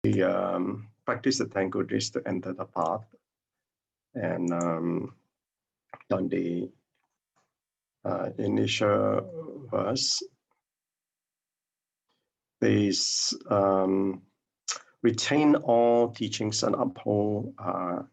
We practice the 10 good deeds to enter the path. And on the initial verse, these retain all teachings and uphold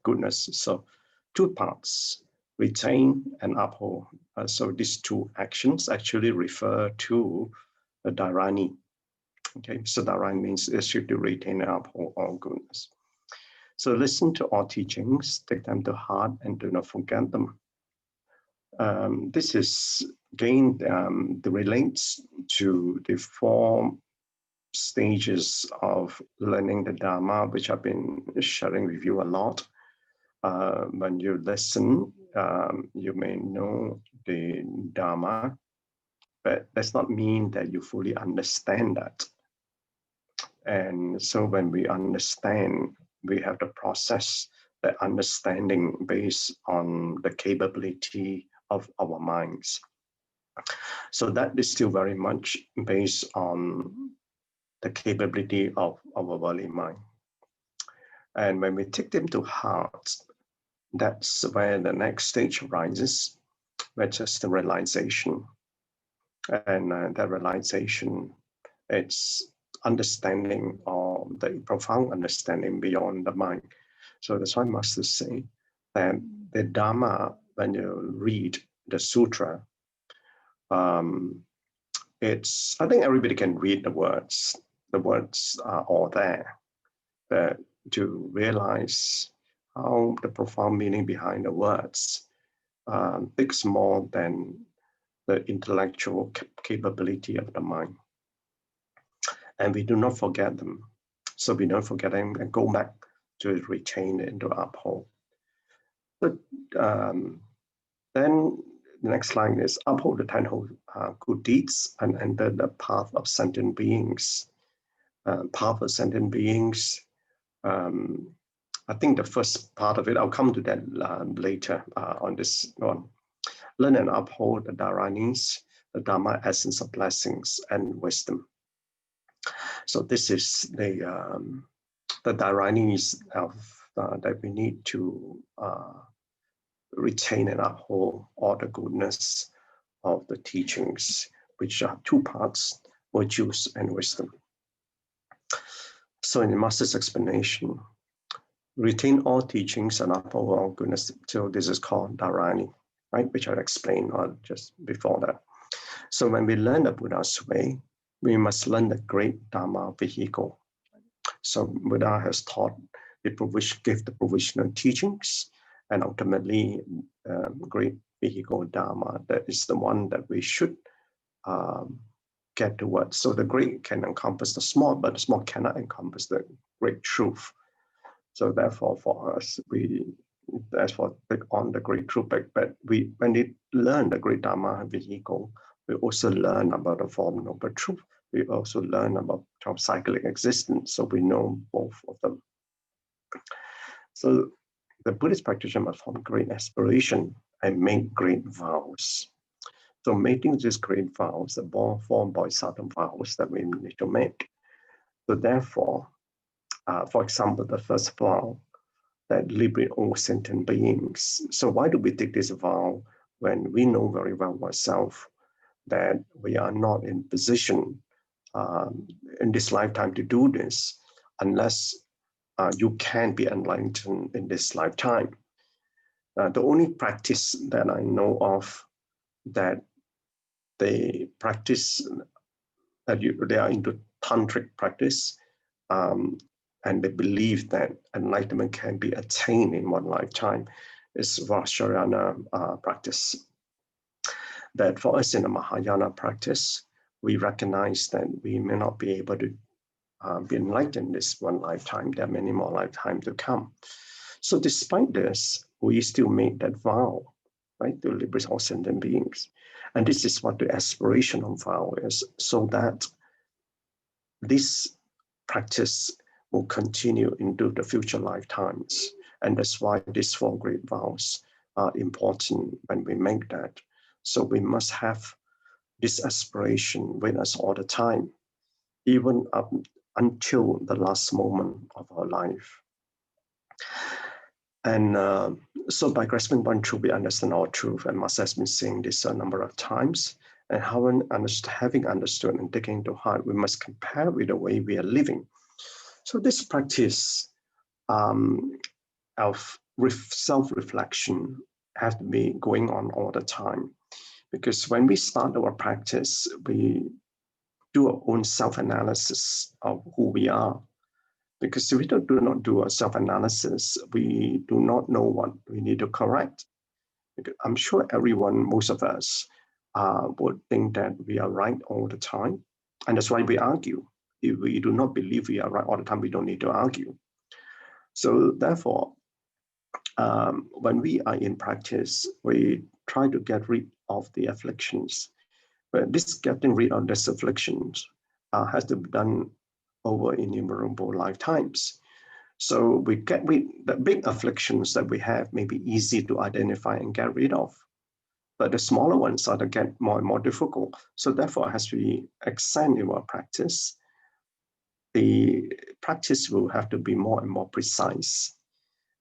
goodness. So 2 parts, retain and uphold. So these 2 actions actually refer to the dharani. Okay, so dharani means it should to retain and uphold all goodness. So listen to all teachings, take them to heart, and do not forget them. This is again relates to the 4 stages of learning the Dharma, which I've been sharing with you a lot. When you listen, you may know the Dharma, but that's not mean that you fully understand that. And so when we understand, we have to process the understanding based on the capability of our minds. So that is still very much based on the capability of our worldly mind. And when we take them to heart, that's where the next stage arises, which is the realization. And that realization, it's understanding, or the profound understanding beyond the mind. So that's why Master say that the Dharma, when you read the sutra, it's, I think everybody can read the words. The words are all there, but to realize how the profound meaning behind the words takes more than the intellectual capability of the mind. And we do not forget them. So we don't forget them and go back to retain and to uphold. But then the next line is uphold the 10 good deeds and enter the path of sentient beings. Path of sentient beings, I think the first part of it, I'll come to that later on this one. Learn and uphold the dharanis, the Dharma essence of blessings and wisdom. So this is the dharanis that we need to retain and uphold all the goodness of the teachings, which are 2 parts, virtues and wisdom. So in the Master's explanation, retain all teachings and uphold all goodness. So this is called dharani, right? Which I explained just before that. So when we learn the Buddha's way, we must learn the great Dharma vehicle. So Buddha has taught give the provisional teachings, and ultimately great vehicle Dharma, that is the one that we should get towards. So the great can encompass the small, but the small cannot encompass the great truth. So therefore for us, we therefore take on the great truth, but when we learn the great Dharma vehicle, we also learn about the Four Noble Truth. We also learn about cyclic existence, so we know both of them. So the Buddhist practitioner must form great aspiration and make great vows. So making these great vows, the 4 bodhisattva vows that we need to make. So therefore, for example, the first vow, that liberate all sentient beings. So why do we take this vow when we know very well ourselves that we are not in position in this lifetime to do this unless you can be enlightened in this lifetime? The only practice that I know of that they practice, that they are into tantric practice, and they believe that enlightenment can be attained in one lifetime, is Vajrayana practice. That for us in the Mahayana practice, we recognize that we may not be able to be enlightened this one lifetime. There are many more lifetimes to come. So despite this, we still make that vow, right, to liberate all sentient beings. And this is what the aspiration of vow is, so that this practice will continue into the future lifetimes. And that's why these 4 great vows are important when we make that. So we must have this aspiration with us all the time, even up until the last moment of our life. And so by grasping one truth, we understand our truth, and Master has been saying this a number of times. And having understood and taking to heart, we must compare with the way we are living. So this practice of self-reflection has to be going on all the time. Because when we start our practice, we do our own self-analysis of who we are. Because if we do not do a self-analysis, we do not know what we need to correct. Because I'm sure everyone, most of us, would think that we are right all the time. And that's why we argue. If we do not believe we are right all the time, we don't need to argue. So therefore, when we are in practice, we try to get rid of the afflictions. But this getting rid of these afflictions has to be done over innumerable lifetimes. So we get rid the big afflictions that we have may be easy to identify and get rid of. But the smaller ones are to get more and more difficult. So therefore, as we extend in our practice, the practice will have to be more and more precise.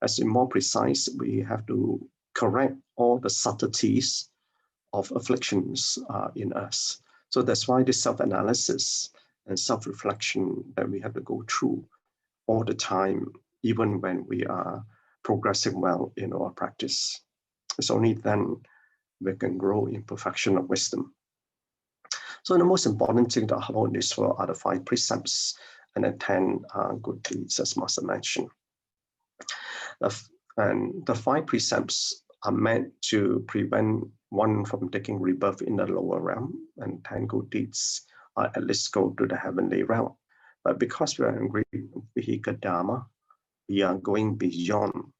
As in more precise, we have to correct all the subtleties of afflictions in us. So that's why this self-analysis and self-reflection that we have to go through all the time, even when we are progressing well in our practice. It's only then we can grow in perfection of wisdom. So the most important thing to follow in this world are the 5 precepts and the 10 good deeds, as Master mentioned. And the 5 precepts are meant to prevent one from taking rebirth in the lower realm, and 10 good deeds are at least go to the heavenly realm. But because we are in great vehicle dharma, we are going beyond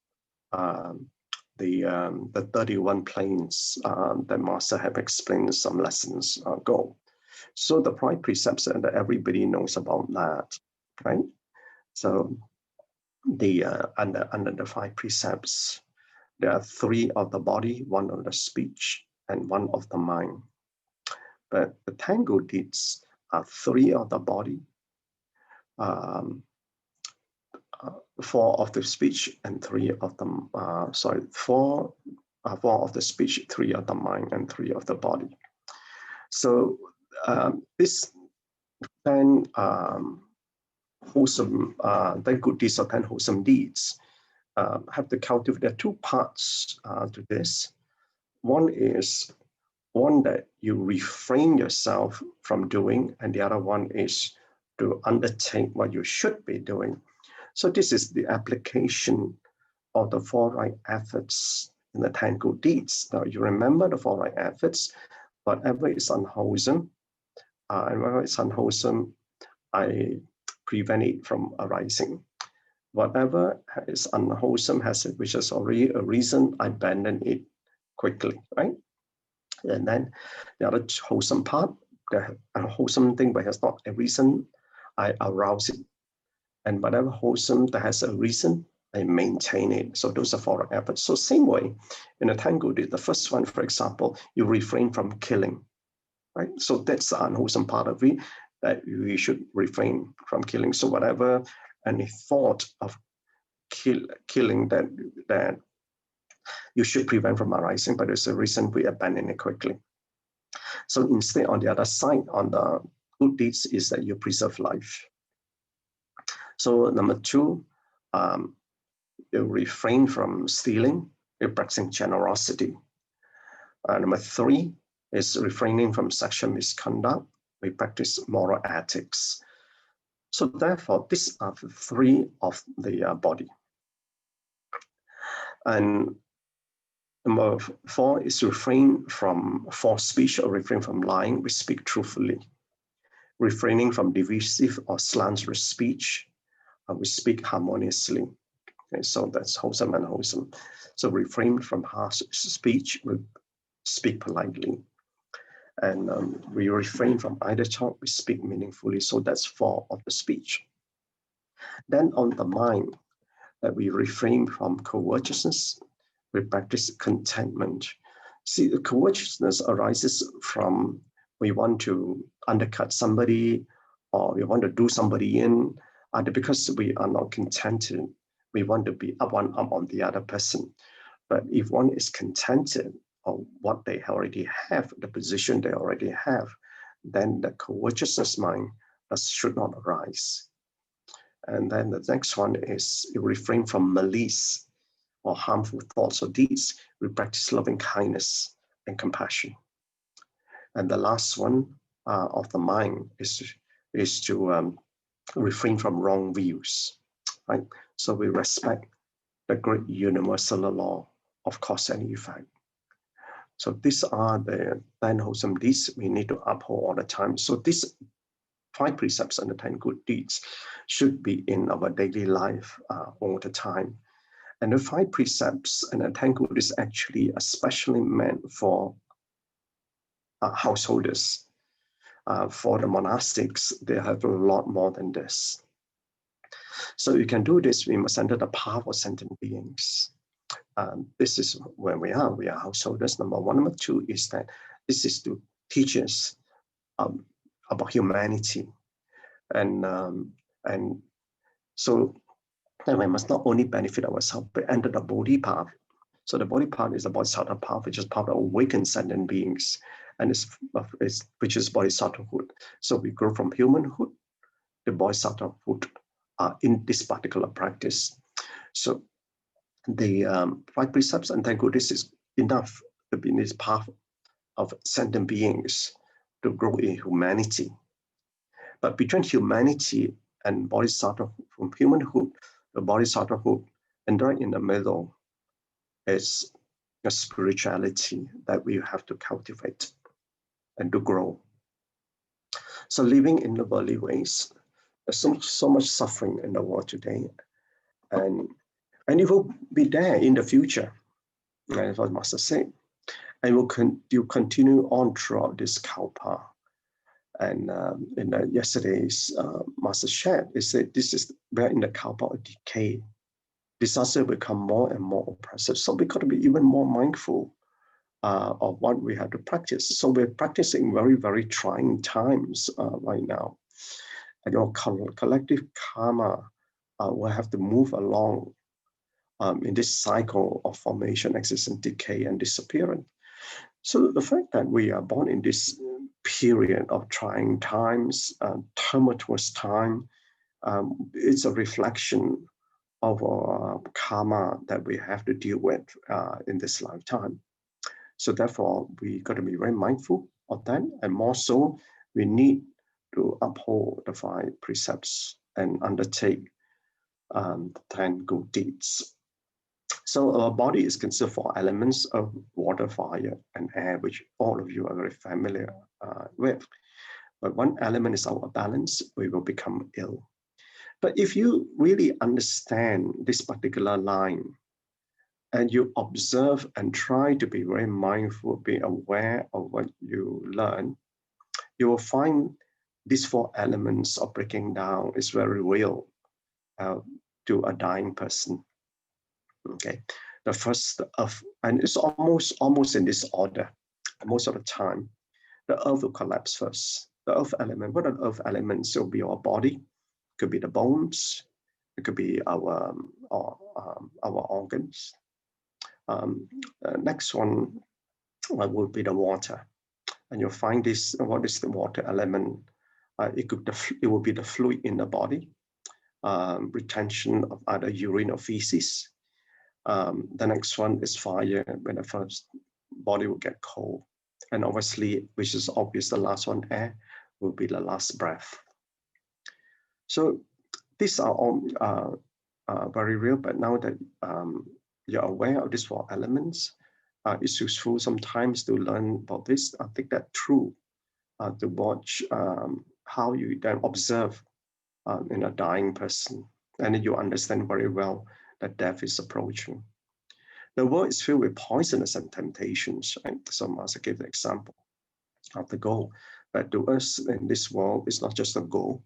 the 31 planes that Master have explained some lessons ago. So the 5 precepts that everybody knows about that, right? So the under the 5 precepts, there are 3 of the body, 1 of the speech, and 1 of the mind. But the 10 good deeds are 3 of the body, 4 of the speech, and 3 of the 4 of the speech, 3 of the mind, and 3 of the body. So this 10 wholesome, 10 good deeds or 10 wholesome deeds have to cultivate. There are 2 parts to this. One is one that you refrain yourself from doing, and the other one is to undertake what you should be doing. So this is the application of the 4 right efforts in the 10 good deeds. Now you remember the 4 right efforts. Whatever is unwholesome, and whatever is unwholesome, I prevent it from arising. Whatever is unwholesome which is already a reason, I abandon it quickly, right? And then the other wholesome part, the unwholesome thing but has not a reason, I arouse it. And whatever wholesome that has a reason, I maintain it. So those are 4 efforts. So same way, in a 10 good deeds, the first one, for example, you refrain from killing, right? So that's the unwholesome part of it, that we should refrain from killing. So whatever any thought of killing that you should prevent from arising, but there's a reason we abandon it quickly. So instead, on the other side, on the good deeds, is that you preserve life. So number 2, you refrain from stealing, you're practicing generosity. Number 3 is refraining from sexual misconduct, we practice moral ethics. So therefore, these are the 3 of the body. And number 4 is refrain from false speech or refrain from lying, we speak truthfully. Refraining from divisive or slanderous speech, we speak harmoniously. Okay, so that's wholesome and unwholesome. So refrain from harsh speech, we speak politely. And we refrain from idle talk, we speak meaningfully. So that's 4 of the speech. Then on the mind, that we refrain from covetousness, we practice contentment. See, the covetousness arises from we want to undercut somebody, or we want to do somebody in, either because we are not contented, we want to be up on the other person. But if one is contented on what they already have, the position they already have, then the covetousness mind should not arise. And then the next one is you refrain from malice or harmful thoughts or deeds. We practice loving kindness and compassion. And the last one of the mind is to refrain from wrong views, right? So we respect the great universal law of cause and effect. So these are the 10 wholesome deeds we need to uphold all the time. So these 5 precepts and the 10 good deeds should be in our daily life all the time. And the 5 precepts and the 10 good is actually especially meant for householders. For the monastics, they have a lot more than this. So you can do this, we must enter the path of sentient beings. This is where we are householders, number 1. Number 2 is that this is to teach us about humanity. And so we must not only benefit ourselves, but enter the Bodhi path. So the Bodhi path is the Bodhisattva path, which is part of awakened sentient beings, and which is Bodhisattvahood. So we grow from humanhood to Bodhisattvahood in this particular practice. So the 5 precepts and 10 good deeds is enough to be in this path of sentient beings to grow in humanity. But between humanity and Bodhisattva, from humanhood to Bodhisattvahood, and right in the middle is a spirituality that we have to cultivate and to grow. So living in the worldly ways, there's so much suffering in the world today, and it will be there in the future, as what Master said, and will continue on throughout this kalpa. And in yesterday's Master shared, he said we're in the kalpa of decay. Disaster will become more and more oppressive. So we got to be even more mindful of what we have to practice. So we're practicing very, very trying times right now. And your collective karma will have to move along in this cycle of formation, existence, decay, and disappearance. So the fact that we are born in this period of trying times, tumultuous time, it's a reflection of our karma that we have to deal with in this lifetime. So therefore, we got to be very mindful of that, and more so, we need to uphold the 5 precepts and undertake 10 good deeds. So our body is considered 4 elements of water, fire, and air, which all of you are very familiar with. But one element is our balance, we will become ill. But if you really understand this particular line, and you observe and try to be very mindful, be aware of what you learn, you will find these 4 elements of breaking down is very real to a dying person. Okay, the first, the earth, and it's almost in this order. Most of the time, the earth will collapse first. The earth element, what are the earth elements? It will be our body, it could be the bones, it could be our organs. Next one will be the water, and you'll find this. What is the water element? It will be the fluid in the body, retention of either urine or feces. The next one is fire, when the first body will get cold, and obviously, which is obvious, the last one, air, will be the last breath. So these are all very real, but now that you're aware of these 4 elements, it's useful sometimes to learn about this. I think that through to watch how you then observe in a dying person, and then you understand very well that death is approaching. The world is filled with poisonous and temptations, right? So Master gave the example of the goal, but to us in this world, it's not just a goal,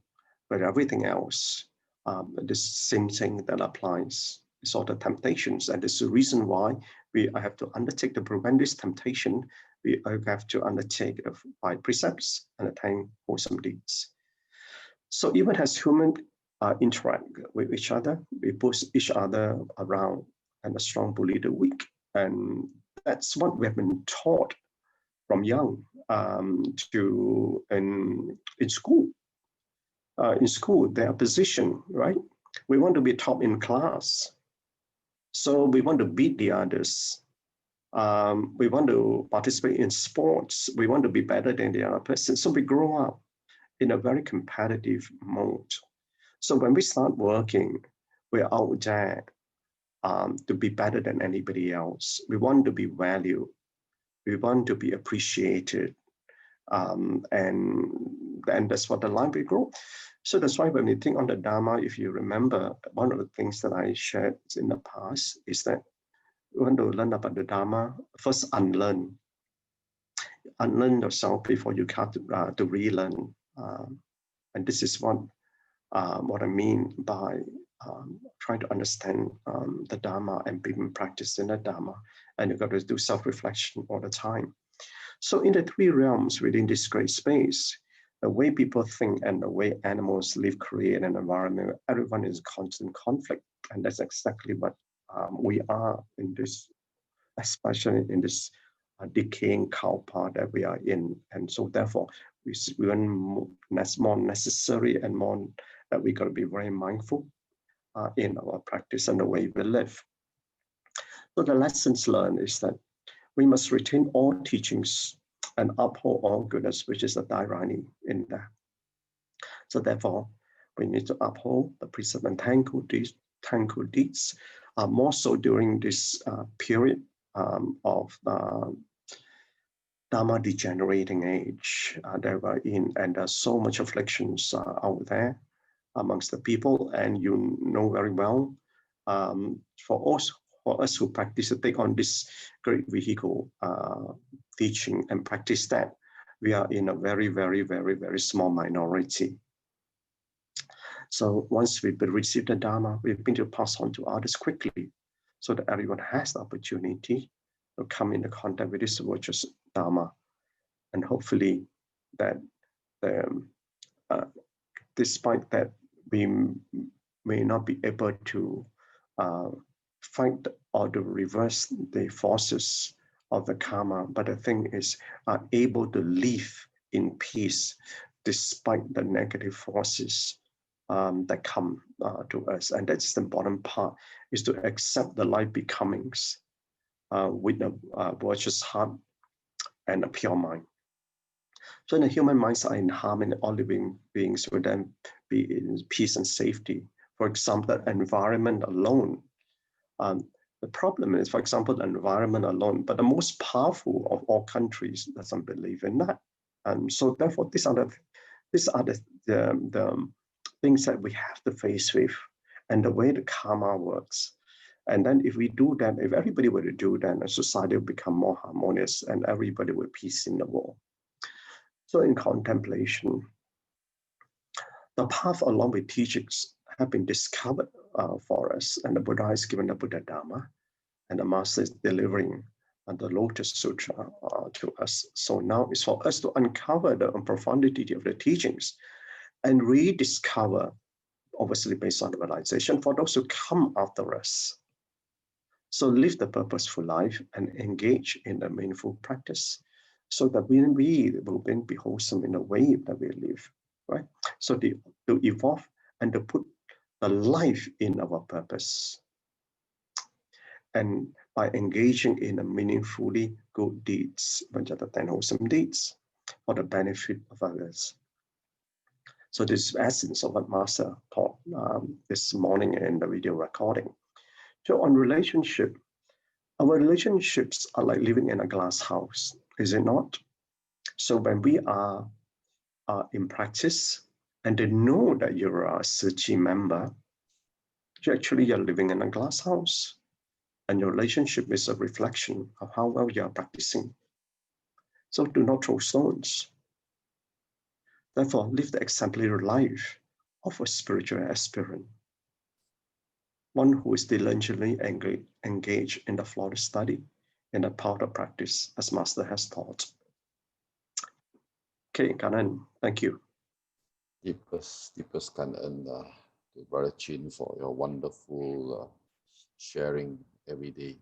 but everything else. This same thing that applies. It's all the temptations, and this is the reason why we have to undertake to prevent this temptation. We have to undertake 5 precepts and 10 wholesome deeds. So even as humans interact with each other, we push each other around, and the strong bully the weak. And that's what we have been taught from young in school. In school, their position, right? We want to be top in class. So we want to beat the others. We want to participate in sports. We want to be better than the other person. So we grow up in a very competitive mode. So when we start working, we're out there to be better than anybody else. We want to be valued. We want to be appreciated. And that's what the line we grow. So that's why when we think on the Dharma, if you remember, one of the things that I shared in the past is that we want to learn about the Dharma, first unlearn yourself before you come to relearn. And this is what I mean by trying to understand the Dharma and being practiced in the Dharma. And you've got to do self-reflection all the time. So in the three realms within this great space, the way people think and the way animals live, create an environment, everyone is constant conflict. And that's exactly what we are in this, especially in this decaying cow path that we are in. And so therefore, we want more necessary and more that we got to be very mindful in our practice and the way we live. So the lessons learned is that we must retain all teachings and uphold all goodness, which is the Dharani in there. So therefore, we need to uphold the precept and 10 good deeds, more so during this period of the Dharma degenerating age that we're in, and there's so much afflictions out there amongst the people, and you know very well, for us who practice to take on this great vehicle teaching and practice that, we are in a very, very, very, very small minority. So once we receive the Dharma, we've been to pass on to others quickly so that everyone has the opportunity to come into contact with this virtuous Dharma. And hopefully that despite that, we may not be able to fight or to reverse the forces of the karma, but the thing is, are able to live in peace despite the negative forces that come to us. And that's the important part, is to accept the life becomings with a virtuous heart and a pure mind. So the human minds are in harmony, all living beings will then be in peace and safety. For example, the environment alone. The problem is, for example, the environment alone, but the most powerful of all countries doesn't believe in that. And so therefore, these are the things that we have to face with, and the way the karma works. And then if we do that, if everybody were to do that, the society will become more harmonious and everybody will peace in the world. So in contemplation, the path along with teachings have been discovered for us, and the Buddha has given the Buddha Dharma, and the Master is delivering the Lotus Sutra to us. So now it's for us to uncover the profundity of the teachings and rediscover, obviously based on the realization, for those who come after us. So live the purposeful life and engage in the meaningful practice, so that we will be wholesome in the way that we live, right? So to evolve and to put the life in our purpose. And by engaging in a meaningfully good deeds, which are the 10 wholesome deeds, for the benefit of others. So this is the essence of what Master taught this morning in the video recording. So on relationship, our relationships are like living in a glass house, is it not? So when we are in practice and they know that you're a Tzu Chi member, you're living in a glass house, and your relationship is a reflection of how well you are practicing. So do not throw stones. Therefore, live the exemplary life of a spiritual aspirant, one who is diligently engaged in the flawless study, in the path of practice, as Master has taught. Okay, Gan En, thank you. deepest Gan En to Brother Chin for your wonderful sharing every day.